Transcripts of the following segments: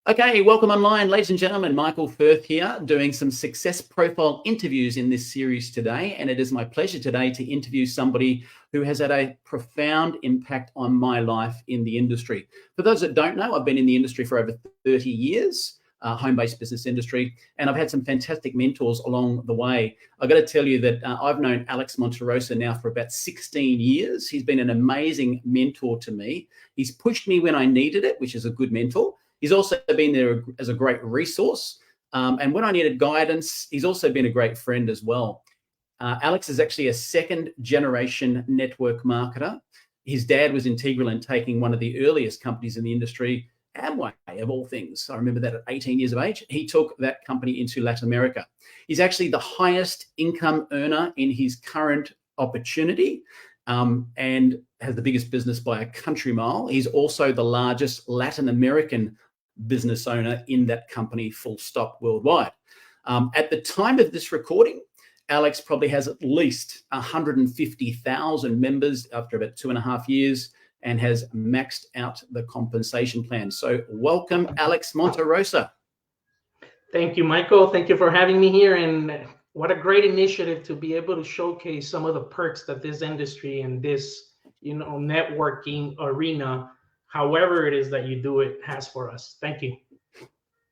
Okay, welcome online, ladies and gentlemen. Michael Firth here, doing some success profile interviews in this series today. And it is my pleasure today to interview somebody who has had a profound impact on my life in the industry. For those that don't know, I've been in the industry for over 30 years, home-based business industry, and I've had some fantastic mentors along the way. I've got to tell you that I've known Alex Monterossa now for about 16 years. He's been an amazing mentor to me. He's pushed me when I needed it, which is a good mentor. He's also been there as a great resource. And when I needed guidance, he's also been a great friend as well. Alex is actually a second generation network marketer. His dad was integral in taking one of the earliest companies in the industry, Amway of all things. I remember that at 18 years of age. He took that company into Latin America. He's actually the highest income earner in his current opportunity. And has the biggest business by a country mile. He's also the largest Latin American business owner in that company, full stop, worldwide. At the time of this recording, Alex probably has at least 150,000 members after about 2.5 years and has maxed out the compensation plan. So welcome, Alex Monterossa. Thank you, Michael. Thank you for having me here. And what a great initiative to be able to showcase some of the perks that this industry and this, networking arena, however it is that you do it, has for us. Thank you.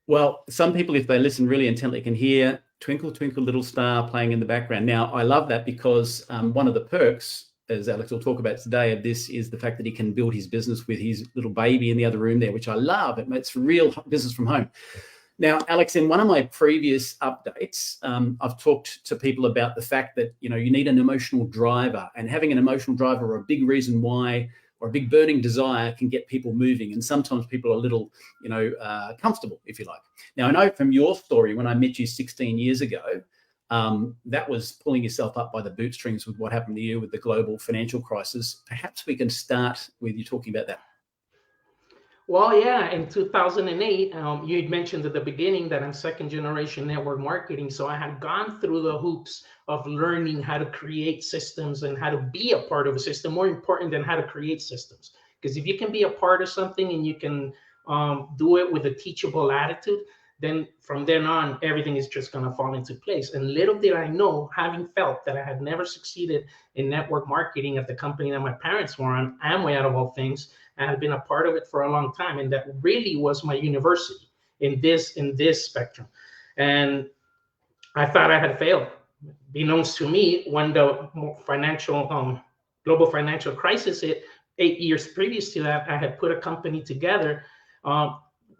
Well, some people, if they listen really intently, can hear Twinkle, Twinkle, Little Star playing in the background. Now, I love that because one of the perks, as Alex will talk about today, of this is the fact that he can build his business with his little baby in the other room there, which I love. It's real business from home. Now, Alex, in one of my previous updates, I've talked to people about the fact that, you need an emotional driver, and having an emotional driver, or a big reason why, or a big burning desire, can get people moving. And sometimes people are a little, comfortable, if you like. Now, I know from your story, when I met you 16 years ago, that was pulling yourself up by the bootstrings with what happened to you with the global financial crisis. Perhaps we can start with you talking about that. Well, yeah, in 2008, you had mentioned at the beginning that I'm second generation network marketing. So I had gone through the hoops of learning how to create systems and how to be a part of a system, more important than how to create systems. Because if you can be a part of something and you can do it with a teachable attitude, then from then on, everything is just going to fall into place. And little did I know, having felt that I had never succeeded in network marketing at the company that my parents were on, Amway out of all things, I had been a part of it for a long time. And that really was my university in this spectrum. And I thought I had failed. Beknownst to me, when the global financial crisis hit, 8 years previous to that, I had put a company together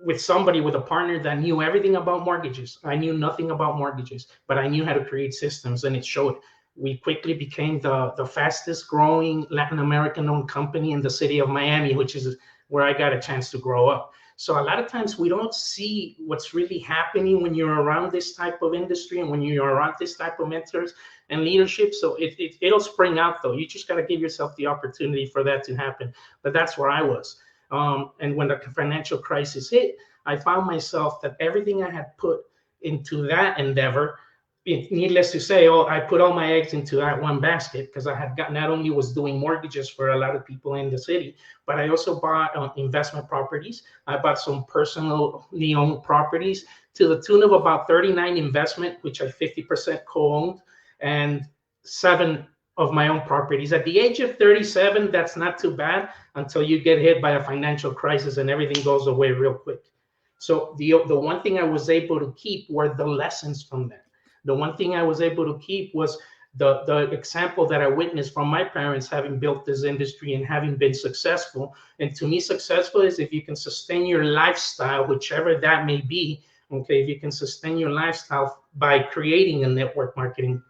with somebody, with a partner that knew everything about mortgages. I knew nothing about mortgages, but I knew how to create systems, and it showed. We quickly became the fastest growing Latin American owned company in the city of Miami, which is where I got a chance to grow up. So a lot of times we don't see what's really happening when you're around this type of industry and when you're around this type of mentors and leadership. So it'll spring out, though. You just got to give yourself the opportunity for that to happen. But that's where I was. And when the financial crisis hit, I found myself that everything I had put into that endeavor, needless to say, I put all my eggs into that one basket, because I had not only was doing mortgages for a lot of people in the city, but I also bought investment properties. I bought some personally owned properties to the tune of about 39 investment, which I 50% co-owned, and 7 of my own properties. At the age of 37, that's not too bad until you get hit by a financial crisis and everything goes away real quick. So the one thing I was able to keep were the lessons from that. The one thing I was able to keep was the example that I witnessed from my parents, having built this industry and having been successful. And to me, successful is if you can sustain your lifestyle, whichever that may be. Okay, if you can sustain your lifestyle by creating a network marketing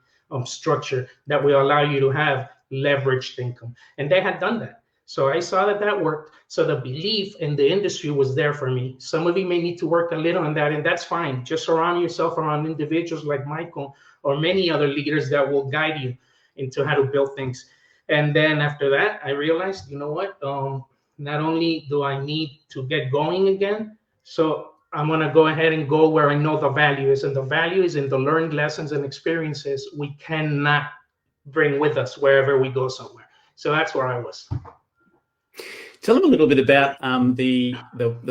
structure that will allow you to have leveraged income. And they had done that. So I saw that worked. So the belief in the industry was there for me. Some of you may need to work a little on that, and that's fine. Just surround yourself around individuals like Michael or many other leaders that will guide you into how to build things. And then after that, I realized, you know what? Not only do I need to get going again, so I'm going to go ahead and go where I know the value is. And the value is in the learned lessons and experiences we cannot bring with us wherever we go somewhere. So that's where I was. Tell them a little bit about the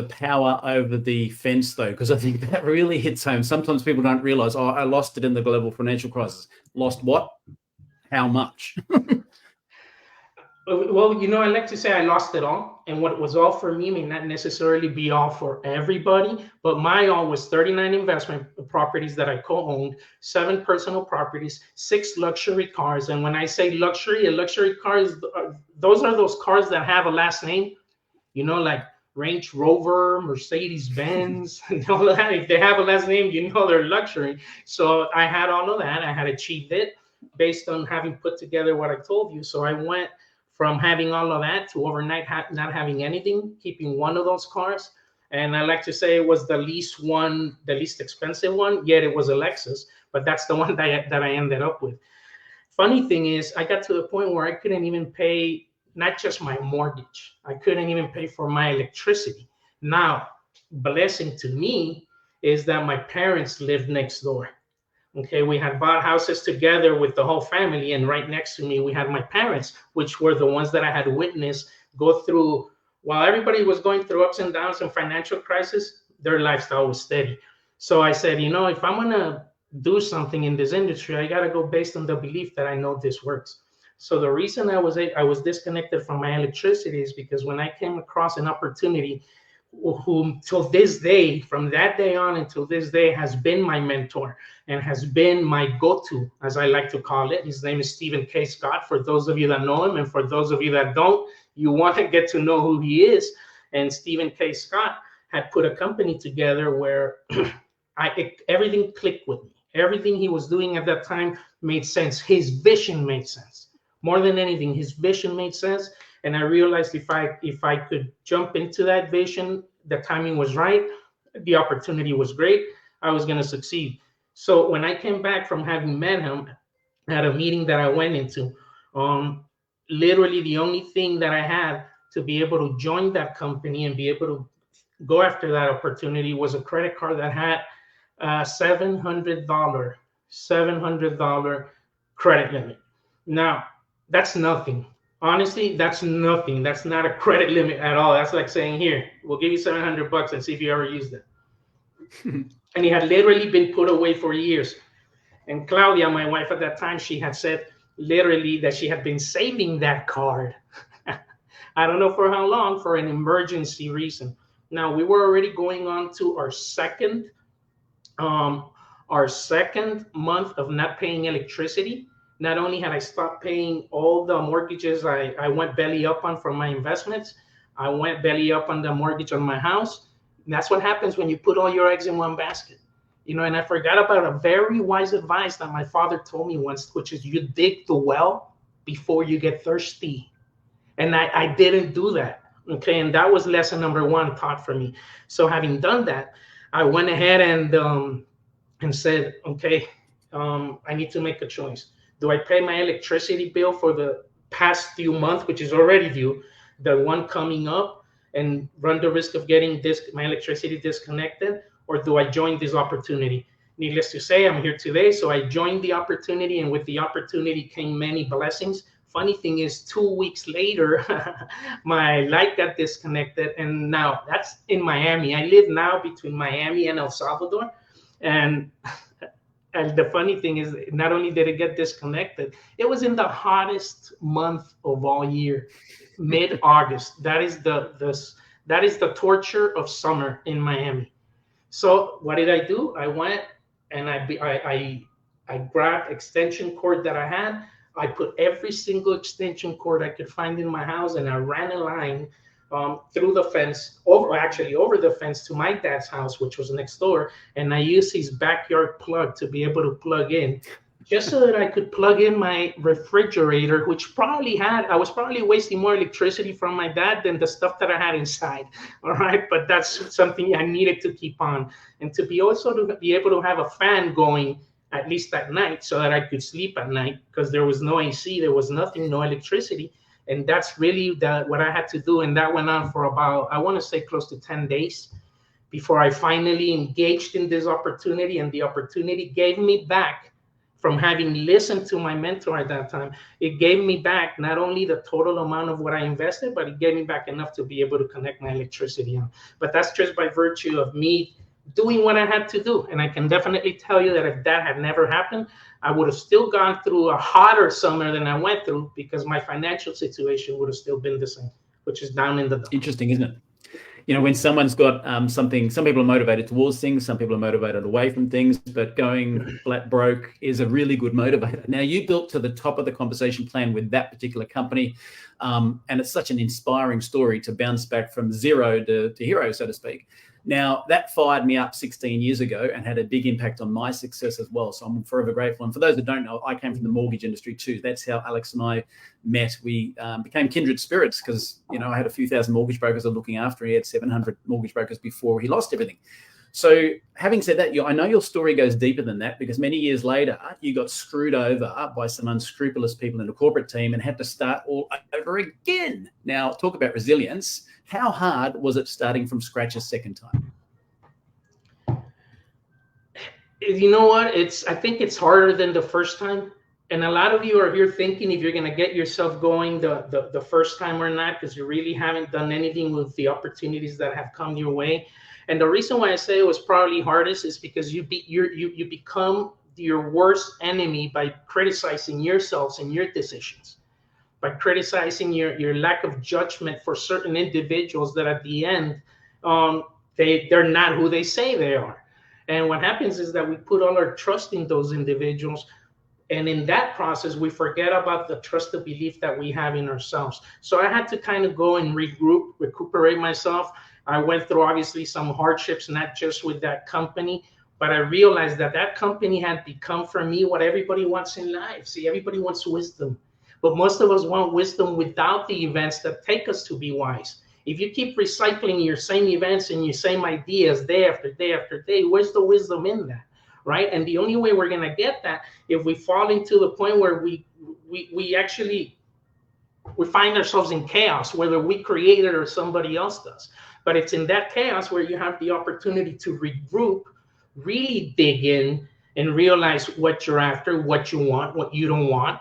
power over the fence, though, because I think that really hits home. Sometimes people don't realize, oh, I lost it in the global financial crisis. Lost what? How much? Well, I like to say I lost it all. And what was all for me may not necessarily be all for everybody, but my all was 39 investment properties that I co-owned, 7 personal properties, 6 luxury cars. And when I say luxury, a luxury car is, those are those cars that have a last name, like Range Rover, Mercedes-Benz, and all of that. If they have a last name, they're luxury. So I had all of that. I had achieved it based on having put together what I told you. So I went from having all of that to overnight not having anything, keeping one of those cars. And I like to say it was the least expensive one, yet it was a Lexus, but that's the one that I ended up with. Funny thing is, I got to the point where I couldn't even pay not just my mortgage, I couldn't even pay for my electricity. Now, blessing to me is that my parents lived next door. Okay, we had bought houses together with the whole family, and right next to me, we had my parents, which were the ones that I had witnessed go through, while everybody was going through ups and downs and financial crisis, their lifestyle was steady. So I said, if I'm gonna do something in this industry, I gotta go based on the belief that I know this works. So the reason I was disconnected from my electricity is because when I came across an opportunity, whom till this day, from that day on until this day, has been my mentor and has been my go-to, as I like to call it. His name is Stephen K. Scott, for those of you that know him, and for those of you that don't, you want to get to know who he is. And Stephen K. Scott had put a company together where everything clicked with me. Everything he was doing at that time made sense. His vision made sense. More than anything, his vision made sense. And I realized if I could jump into that vision, the timing was right, the opportunity was great, I was going to succeed. So when I came back from having met him at a meeting that I went into, literally the only thing that I had to be able to join that company and be able to go after that opportunity was a credit card that had $700 credit limit. Now, that's nothing. Honestly, that's nothing. That's not a credit limit at all. That's like saying, here, we'll give you $700 and see if you ever use it. And it had literally been put away for years. And Claudia, my wife at that time, she had said literally that she had been saving that card. I don't know for how long, for an emergency reason. Now, we were already going on to our second month of not paying electricity. Not only had I stopped paying all the mortgages I went belly up on from my investments, I went belly up on the mortgage on my house. And that's what happens when you put all your eggs in one basket. And I forgot about a very wise advice that my father told me once, which is you dig the well before you get thirsty. And I didn't do that. Okay, and that was lesson number 1 taught for me. So having done that, I went ahead and said, okay, I need to make a choice. Do I pay my electricity bill for the past few months, which is already due, the one coming up, and run the risk of getting my electricity disconnected, or do I join this opportunity? Needless to say, I'm here today, so I joined the opportunity, and with the opportunity came many blessings. Funny thing is, 2 weeks later, my light got disconnected, and now that's in Miami. I live now between Miami and El Salvador, and the funny thing is, not only did it get disconnected, it was in the hottest month of all year, mid-August. That is the torture of summer in Miami. So what did I do? I went and I grabbed extension cord that I had. I put every single extension cord I could find in my house, and I ran a line through the fence, over the fence to my dad's house, which was next door. And I used his backyard plug to be able to plug in, just so that I could plug in my refrigerator, which I was probably wasting more electricity from my dad than the stuff that I had inside. All right. But that's something I needed to keep on. And to be able to have a fan going, at least at night, so that I could sleep at night, because there was no AC, there was nothing, no electricity. And that's really what I had to do. And that went on for about, I want to say, close to 10 days before I finally engaged in this opportunity. And the opportunity gave me back from having listened to my mentor at that time, it gave me back not only the total amount of what I invested, but it gave me back enough to be able to connect my electricity on. But that's just by virtue of me doing what I had to do. And I can definitely tell you that if that had never happened, I would have still gone through a hotter summer than I went through, because my financial situation would have still been the same, which is down in the dumps. Interesting, isn't it? You know, when someone's got something, some people are motivated towards things, some people are motivated away from things, but going flat broke is a really good motivator. Now, you built to the top of the compensation plan with that particular company, and it's such an inspiring story to bounce back from zero to hero, so to speak. Now, that fired me up 16 years ago and had a big impact on my success as well. So I'm forever grateful. And for those that don't know, I came from the mortgage industry too. That's how Alex and I met. We became kindred spirits because, you know, I had a few thousand mortgage brokers I'm looking after. He had 700 mortgage brokers before he lost everything. So having said that, I know your story goes deeper than that, because many years later, you got screwed over by some unscrupulous people in the corporate team and had to start all over again. Now, talk about resilience. How hard was it starting from scratch a second time? You know what? I think it's harder than the first time. And a lot of you are here thinking if you're going to get yourself going the first time or not, because you really haven't done anything with the opportunities that have come your way. And the reason why I say it was probably hardest is because you become your worst enemy by criticizing yourselves and your decisions, by criticizing your lack of judgment for certain individuals that at the end, they're not who they say they are. And what happens is that we put all our trust in those individuals. And in that process, we forget about the trusted belief that we have in ourselves. So I had to kind of go and regroup, recuperate myself. I went through obviously some hardships, not just with that company, but I realized that that company had become for me what everybody wants in life. See, everybody wants wisdom, but most of us want wisdom without the events that take us to be wise. If you keep recycling your same events and your same ideas day after day after day, where's the wisdom in that, right? And the only way we're going to get that if we fall into the point where we find ourselves in chaos, whether we create it or somebody else does. But it's in that chaos where you have the opportunity to regroup, really dig in and realize what you're after, what you want, what you don't want.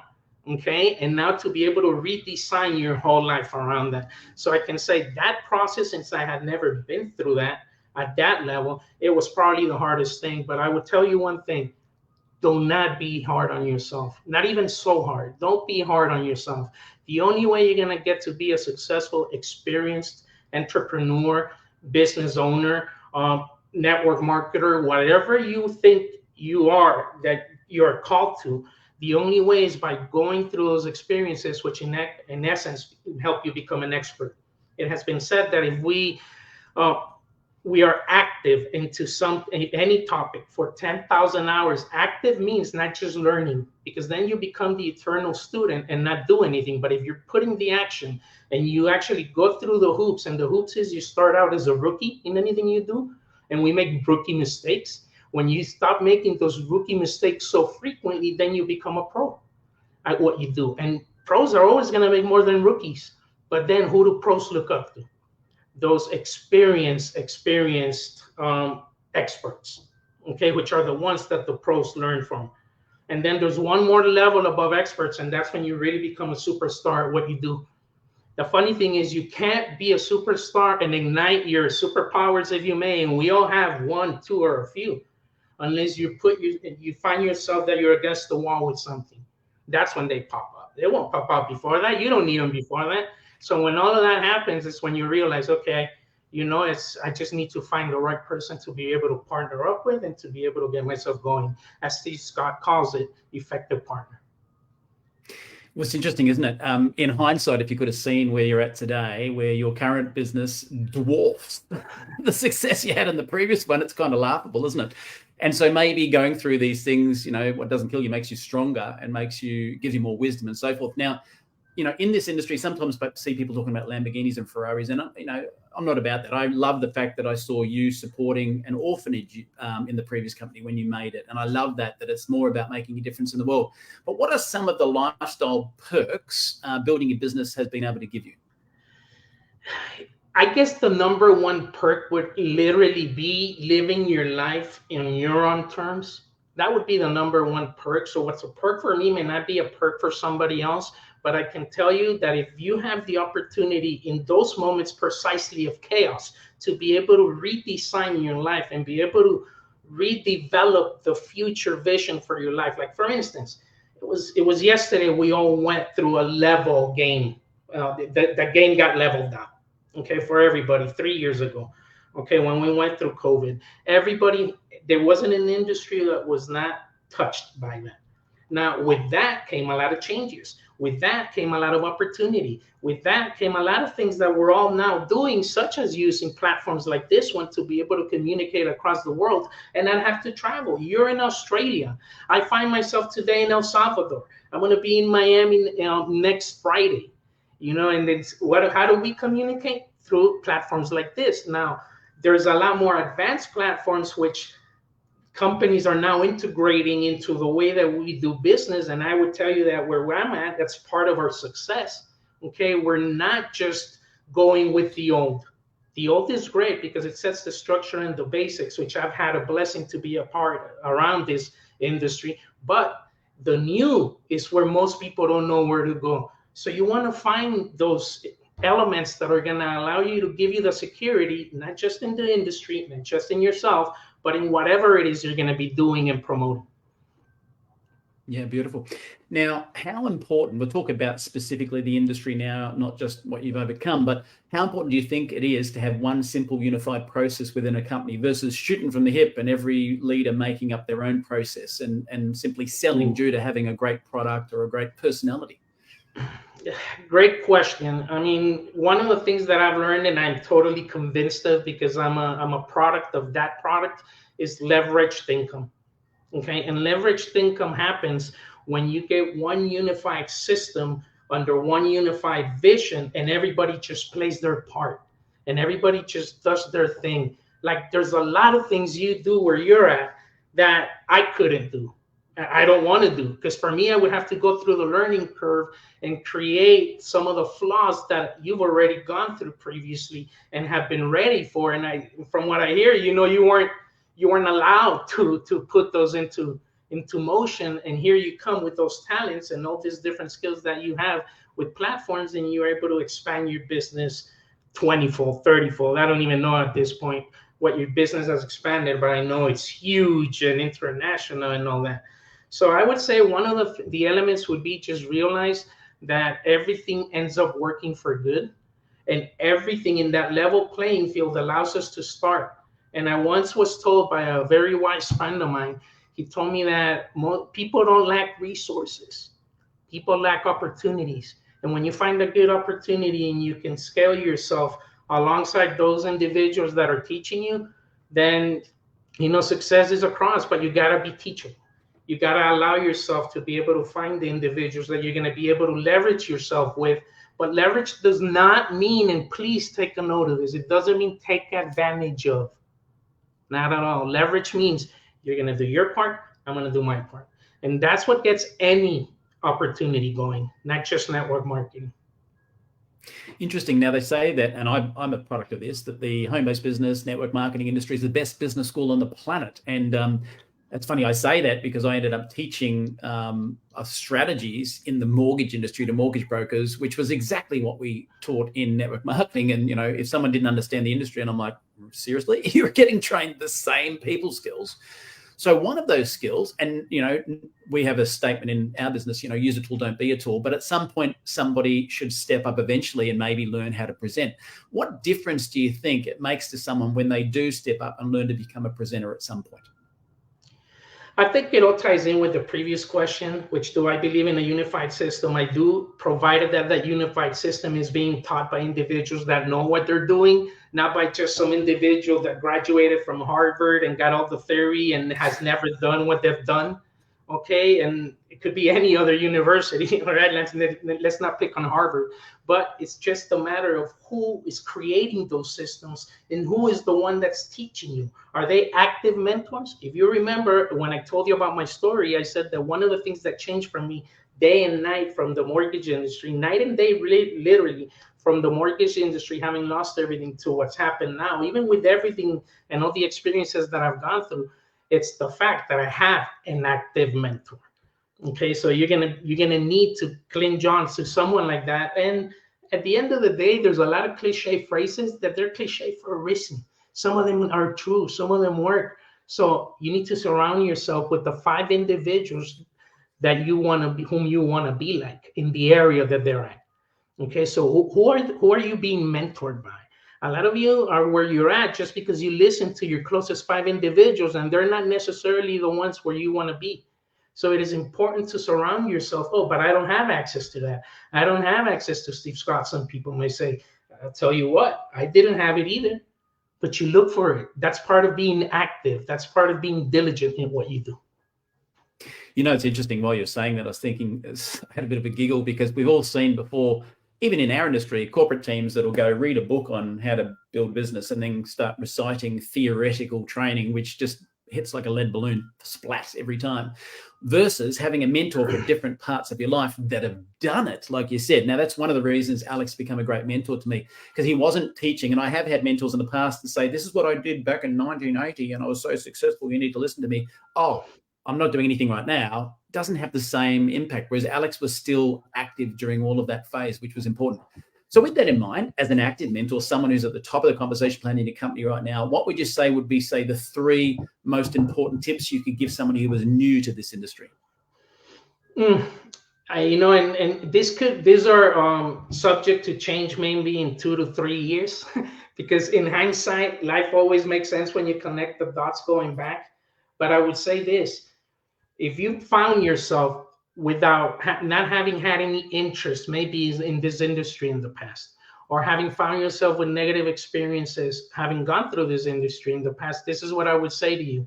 Okay. And now to be able to redesign your whole life around that. So I can say that process, since I had never been through that at that level, it was probably the hardest thing. But I would tell you one thing: do not be hard on yourself. Not even so hard. Don't be hard on yourself. The only way you're going to get to be a successful, experienced entrepreneur, business owner, network marketer, whatever you think you are, that you're called to, the only way is by going through those experiences, which in essence help you become an expert. It has been said that if we are active into any topic for 10,000 hours, active means not just learning, because then you become the eternal student and not do anything. But if you're putting the action and you actually go through the hoops, and the hoops is you start out as a rookie in anything you do, and we make rookie mistakes. When you stop making those rookie mistakes so frequently, then you become a pro at what you do. And pros are always going to make more than rookies. But then who do pros look up to? Those experienced experts, okay, which are the ones that the pros learn from. And then there's one more level above experts, and that's when you really become a superstar at what you do. The funny thing is, you can't be a superstar and ignite your superpowers, if you may, and we all have one, two, or a few, unless you find yourself that you're against the wall with something. That's when they pop up. They won't pop up before that. You don't need them before that. So when all of that happens, it's when you realize, okay, I just need to find the right person to be able to partner up with and to be able to get myself going. As Steve Scott calls it, effective partner. Well, it's interesting, isn't it? In hindsight, if you could have seen where you're at today, where your current business dwarfs the success you had in the previous one, it's kind of laughable, isn't it? And so maybe going through these things, what doesn't kill you makes you stronger and gives you more wisdom and so forth. Now, in this industry, sometimes I see people talking about Lamborghinis and Ferraris, and I'm not about that. I love the fact that I saw you supporting an orphanage in the previous company when you made it, and I love that it's more about making a difference in the world. But what are some of the lifestyle perks building a business has been able to give you? I guess the number one perk would literally be living your life in your own terms. that would be the number one perk. So what's a perk for me may not be a perk for somebody else, but I can tell you that if you have the opportunity in those moments precisely of chaos to be able to redesign your life and be able to redevelop the future vision for your life. Like for instance, it was yesterday we all went through a level game. That game got leveled out, okay, for everybody 3 years ago. Okay, when we went through COVID, everybody, there wasn't an industry that was not touched by that. Now, with that came a lot of changes. With that came a lot of opportunity. With that came a lot of things that we're all now doing, such as using platforms like this one to be able to communicate across the world and not have to travel. You're in Australia. I find myself today in El Salvador. I'm going to be in Miami next Friday. You know, and then how do we communicate? Through platforms like this. Now, there's a lot more advanced platforms which companies are now integrating into the way that we do business. And I would tell you that where I'm at, that's part of our success. Okay, we're not just going with the old. The old is great because it sets the structure and the basics, which I've had a blessing to be a part around this industry. But the new is where most people don't know where to go. So you want to find those elements that are going to allow you to give you the security, not just in the industry, not just in yourself, but in whatever it is you're going to be doing and promoting. Yeah, beautiful. Now, how important, we'll talk about specifically the industry now, not just what you've overcome, but how important do you think it is to have one simple unified process within a company versus shooting from the hip and every leader making up their own process and simply selling due to having a great product or a great personality? Great question. I mean, one of the things that I've learned and I'm totally convinced of because I'm a product of that product is leveraged income. Okay, and leveraged income happens when you get one unified system under one unified vision and everybody just plays their part and everybody just does their thing. Like there's a lot of things you do where you're at that I couldn't do. I don't want to do, because for me, I would have to go through the learning curve and create some of the flaws that you've already gone through previously and have been ready for. And from what I hear, you weren't allowed to put those into motion. And here you come with those talents and all these different skills that you have with platforms, and you're able to expand your business 20-fold, 30-fold. I don't even know at this point what your business has expanded, but I know it's huge and international and all that. So I would say one of the elements would be just realize that everything ends up working for good, and everything in that level playing field allows us to start. And I once was told by a very wise friend of mine, he told me that people don't lack resources, people lack opportunities. And when you find a good opportunity and you can scale yourself alongside those individuals that are teaching you, then success is across, but you gotta be teachable. You got to allow yourself to be able to find the individuals that you're going to be able to leverage yourself with. But leverage does not mean, and please take a note of this, it doesn't mean take advantage of. Not at all. Leverage means you're going to do your part, I'm going to do my part. And that's what gets any opportunity going, not just network marketing. Interesting. Now they say that, and I'm a product of this, that the home-based business network marketing industry is the best business school on the planet. And it's funny I say that because I ended up teaching strategies in the mortgage industry to mortgage brokers, which was exactly what we taught in network marketing. And, if someone didn't understand the industry, and I'm like, seriously, you're getting trained the same people skills. So one of those skills, and, we have a statement in our business, use a tool, don't be a tool. But at some point, somebody should step up eventually and maybe learn how to present. What difference do you think it makes to someone when they do step up and learn to become a presenter at some point? I think it all ties in with the previous question, which do I believe in a unified system? I do, provided that unified system is being taught by individuals that know what they're doing, not by just some individual that graduated from Harvard and got all the theory and has never done what they've done. Okay, and it could be any other university, all right? Let's not pick on Harvard, but it's just a matter of who is creating those systems and who is the one that's teaching you. Are they active mentors? If you remember when I told you about my story, I said that one of the things that changed for me day and night from the mortgage industry, night and day, really, literally from the mortgage industry, having lost everything to what's happened now, even with everything and all the experiences that I've gone through, It's the fact that I have an active mentor. Okay, so you're gonna need to cling on to someone like that. And at the end of the day, there's a lot of cliche phrases that they're cliche for a reason. Some of them are true, some of them work. So you need to surround yourself with the 5 individuals that you want to be, whom you want to be like in the area that they're at. Okay, so who are you being mentored by? A lot of you are where you're at just because you listen to your closest 5 individuals, and they're not necessarily the ones where you want to be. So it is important to surround yourself. Oh, but I don't have access to that. I don't have access to Steve Scott. Some people may say, I'll tell you what, I didn't have it either. But you look for it. That's part of being active. That's part of being diligent in what you do. You know, it's interesting while you're saying that, I was thinking, I had a bit of a giggle because we've all seen before, even in our industry, corporate teams that'll go read a book on how to build business and then start reciting theoretical training, which just hits like a lead balloon, splat every time, versus having a mentor for different parts of your life that have done it, like you said. Now, that's one of the reasons Alex became a great mentor to me, because he wasn't teaching. And I have had mentors in the past that say, this is what I did back in 1980 and I was so successful, you need to listen to me. Oh, I'm not doing anything right now. Doesn't have the same impact. Whereas Alex was still active during all of that phase, which was important. So with that in mind, as an active mentor, someone who's at the top of the conversation plan in your company right now, what would you say would be, say, the 3 most important tips you could give somebody who was new to this industry? You know, and these are subject to change maybe in 2 to 3 years, because in hindsight, life always makes sense when you connect the dots going back. But I would say this: if you found yourself without not having had any interest, maybe in this industry in the past, or having found yourself with negative experiences, having gone through this industry in the past, this is what I would say to you.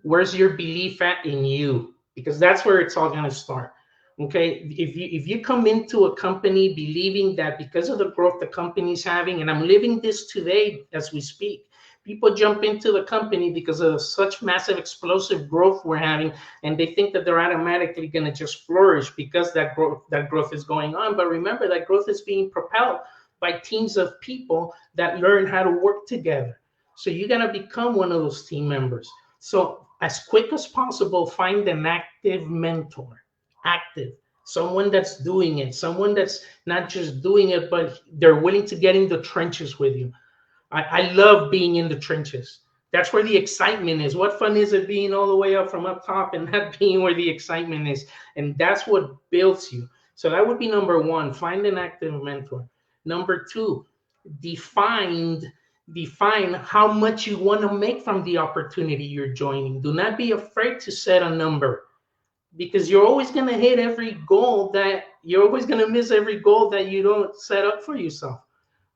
Where's your belief at in you? Because that's where it's all going to start. Okay, if you come into a company believing that because of the growth the company's having, and I'm living this today as we speak, people jump into the company because of such massive explosive growth we're having, and they think that they're automatically going to just flourish because that growth is going on. But remember, that growth is being propelled by teams of people that learn how to work together. So you're going to become one of those team members. So as quick as possible, find an active mentor. Active, someone that's doing it, someone that's not just doing it, but they're willing to get in the trenches with you. I love being in the trenches. That's where the excitement is. What fun is it being all the way up from up top and not being where the excitement is? And that's what builds you. So that would be number 1, find an active mentor. Number 2, define how much you want to make from the opportunity you're joining. Do not be afraid to set a number, because you're always going to hit every goal you're always going to miss every goal that you don't set up for yourself.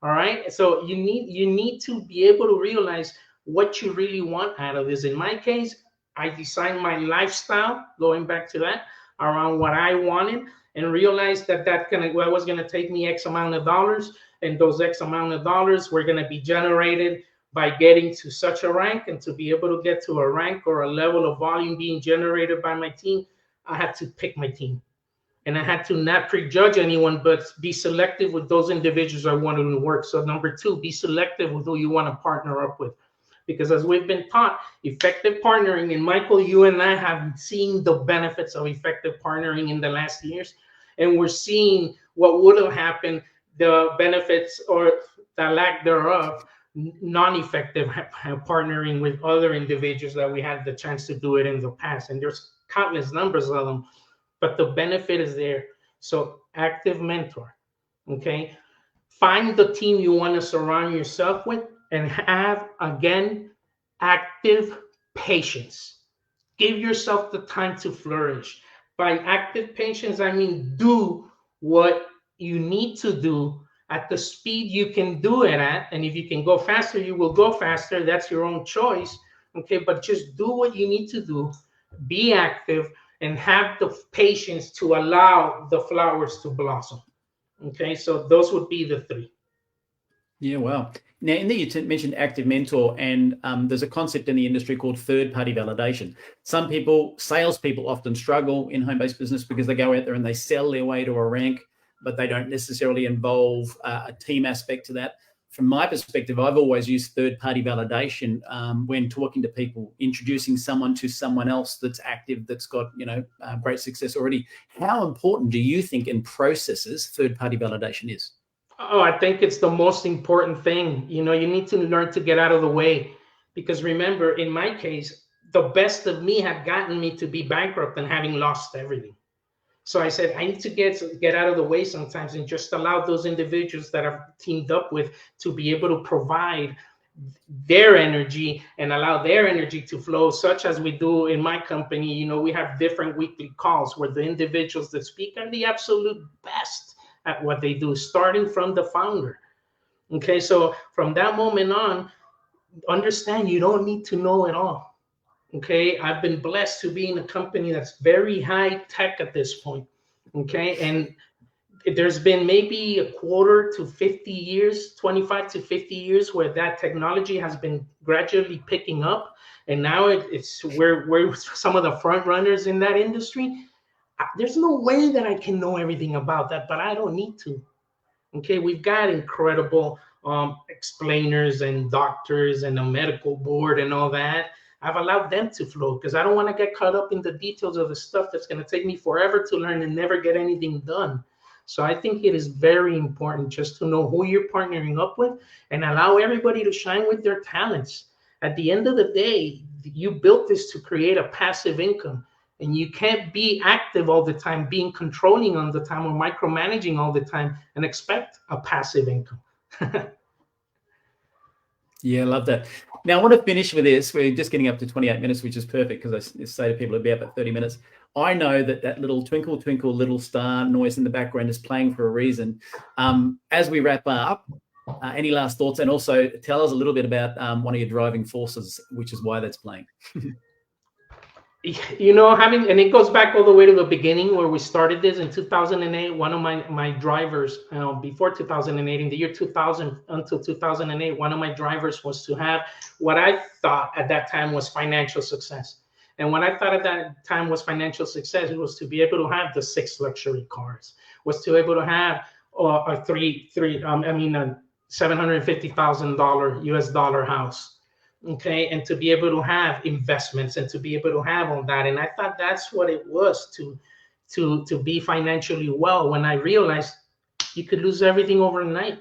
All right. So you need to be able to realize what you really want out of this. In my case, I designed my lifestyle, going back to that, around what I wanted, and realized that was going to take me X amount of dollars, and those X amount of dollars were going to be generated by getting to such a rank. And to be able to get to a rank or a level of volume being generated by my team, I had to pick my team. And I had to not prejudge anyone, but be selective with those individuals I wanted to work. So number 2, be selective with who you want to partner up with. Because as we've been taught, effective partnering, and Michael, you and I have seen the benefits of effective partnering in the last years. And we're seeing what would have happened, the benefits or the lack thereof, non-effective partnering with other individuals that we had the chance to do it in the past. And there's countless numbers of them. But the benefit is there. So active mentor, okay? Find the team you want to surround yourself with, and have, again, active patience. Give yourself the time to flourish. By active patience, I mean do what you need to do at the speed you can do it at. And if you can go faster, you will go faster. That's your own choice, okay? But just do what you need to do. Be active, and have the patience to allow the flowers to blossom. Okay, so those would be the 3. Yeah, wow. Now, in there you mentioned active mentor, and there's a concept in the industry called third-party validation. Some people, salespeople, often struggle in home-based business because they go out there and they sell their way to a rank, but they don't necessarily involve a team aspect to that. from my perspective, I've always used third-party validation when talking to people, introducing someone to someone else that's active, that's got, you know, great success already. How important do you think in processes third-party validation is? Oh, I think it's the most important thing. You know, you need to learn to get out of the way, because remember, in my case, the best of me had gotten me to be bankrupt and having lost everything. So I said, I need to get out of the way sometimes and just allow those individuals that I've teamed up with to be able to provide their energy and allow their energy to flow, such as we do in my company. You know, we have different weekly calls where the individuals that speak are the absolute best at what they do, starting from the founder. Okay, so from that moment on, understand you don't need to know it all. Okay, I've been blessed to be in a company that's very high tech at this point. Okay, and there's been maybe a quarter to 50 years, 25 to 50 years, where that technology has been gradually picking up, and now it's we're some of the front runners in that industry. There's no way that I can know everything about that, but I don't need to. Okay, we've got incredible explainers and doctors and a medical board and all that. I've allowed them to flow because I don't want to get caught up in the details of the stuff that's going to take me forever to learn and never get anything done. So I think it is very important just to know who you're partnering up with and allow everybody to shine with their talents. At the end of the day, you built this to create a passive income, and you can't be active all the time, being controlling all the time or micromanaging all the time and expect a passive income. Yeah, I love that. Now, I want to finish with this. We're just getting up to 28 minutes, which is perfect because I say to people it'll be about 30 minutes. I know that little twinkle, twinkle, little star noise in the background is playing for a reason. As we wrap up, any last thoughts? And also tell us a little bit about one of your driving forces, which is why that's playing. You know, and it goes back all the way to the beginning where we started this in 2008. One of my drivers, before 2008, in the year 2000 until 2008, one of my drivers was to have what I thought at that time was financial success. And what I thought at that time was financial success was to be able to have the 6 luxury cars, was to be able to have a $750,000 US dollar house. Okay, and to be able to have investments and to be able to have all that. And I thought that's what it was to be financially well, when I realized you could lose everything overnight.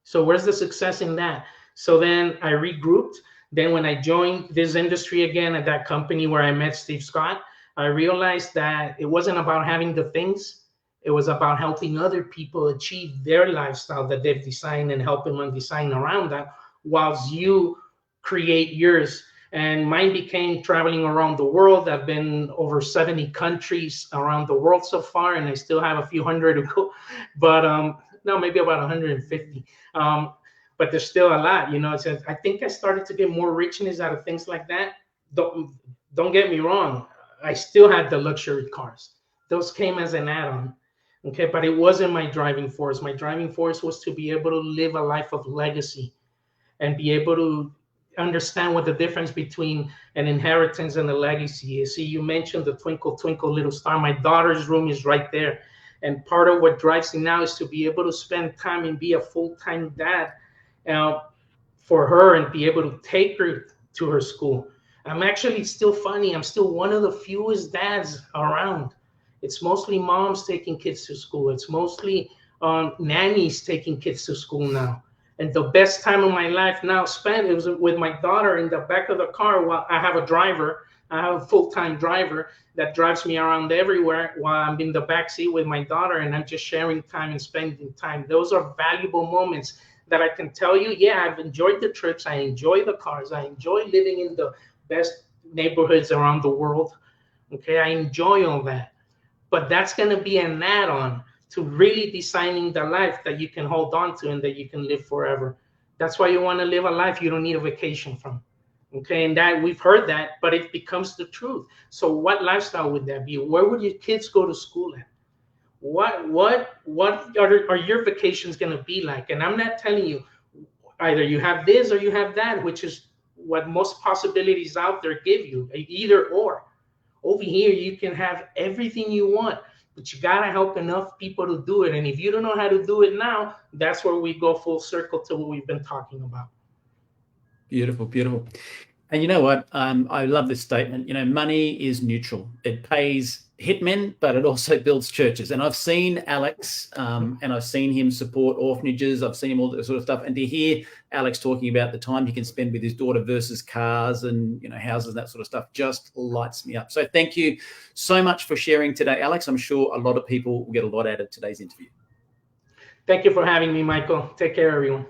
So where's the success in that? So then I regrouped. Then when I joined this industry again at that company where I met Steve Scott, I realized that it wasn't about having the things. It was about helping other people achieve their lifestyle that they've designed and helping them design around that, whilst you create yours. And mine became traveling around the world. I've been over 70 countries around the world so far, and I still have a few hundred to go, but no, maybe about 150. But there's still a lot, you know. I think I started to get more richness out of things like that. Don't get me wrong, I still had the luxury cars. Those came as an add-on. Okay, but it wasn't my driving force. My driving force was to be able to live a life of legacy and be able to understand what the difference between an inheritance and a legacy is. See, you mentioned the twinkle, twinkle, little star. My daughter's room is right there. And part of what drives me now is to be able to spend time and be a full-time dad for her and be able to take her to her school. I'm actually still funny. I'm still one of the fewest dads around. It's mostly moms taking kids to school. It's mostly nannies taking kids to school now. And the best time of my life now spent, it was with my daughter in the back of the car while I have a driver. I have a full-time driver that drives me around everywhere while I'm in the back seat with my daughter, and I'm just sharing time and spending time. Those are valuable moments that I can tell you, yeah, I've enjoyed the trips. I enjoy the cars. I enjoy living in the best neighborhoods around the world. Okay, I enjoy all that. But that's going to be an add-on to really designing the life that you can hold on to and that you can live forever. That's why you want to live a life you don't need a vacation from. Okay, and that we've heard that, but it becomes the truth. So what lifestyle would that be? Where would your kids go to school at? What are your vacations going to be like? And I'm not telling you either you have this or you have that, which is what most possibilities out there give you, either or. Over here, you can have everything you want. but you got to help enough people to do it. And if you don't know how to do it now, that's where we go full circle to what we've been talking about. Beautiful, beautiful. And you know what? I love this statement. You know, money is neutral. It pays hitmen, but it also builds churches. And I've seen Alex, and I've seen him support orphanages. I've seen him all that sort of stuff. And to hear Alex talking about the time he can spend with his daughter versus cars and, you know, houses and that sort of stuff just lights me up. So thank you so much for sharing today, Alex. I'm sure a lot of people will get a lot out of today's interview. Thank you for having me, Michael. Take care, everyone.